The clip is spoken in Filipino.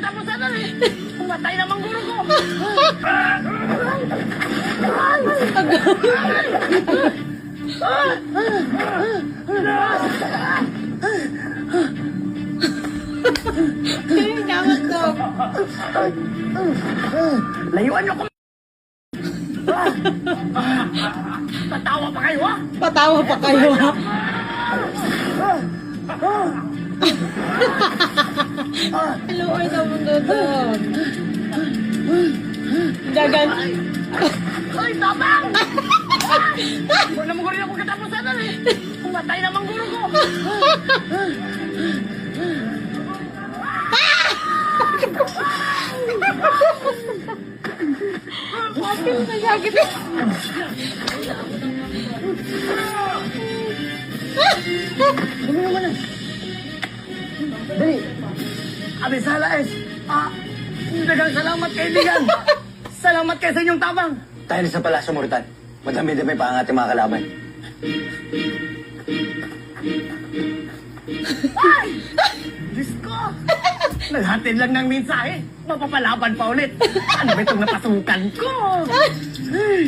katapusan nun eh. Pumatay namang guro ko. Kailangan ko. Layuan niyo ko. Tatawa pa kayo ha? Patawa pa kayo, ha? Hello, ay naman doon. Gagan. Ay, tabang! Huwag naman rin ako katapusan nun eh. Pumatay namang guro ko. Kapil na yagit. Ano naman eh? Dali. Abisala es. Dagang salamat kaibigan. Salamat kayo sa inyong tabang. Dahil sa Palasyo Moritan, madami-dami pa ang ating mga kalaban. Ay! Diyos ko! Naghatid lang ng mensahe. Mapapalaban pa ulit. Ano ba itong napasukan ko? Ay!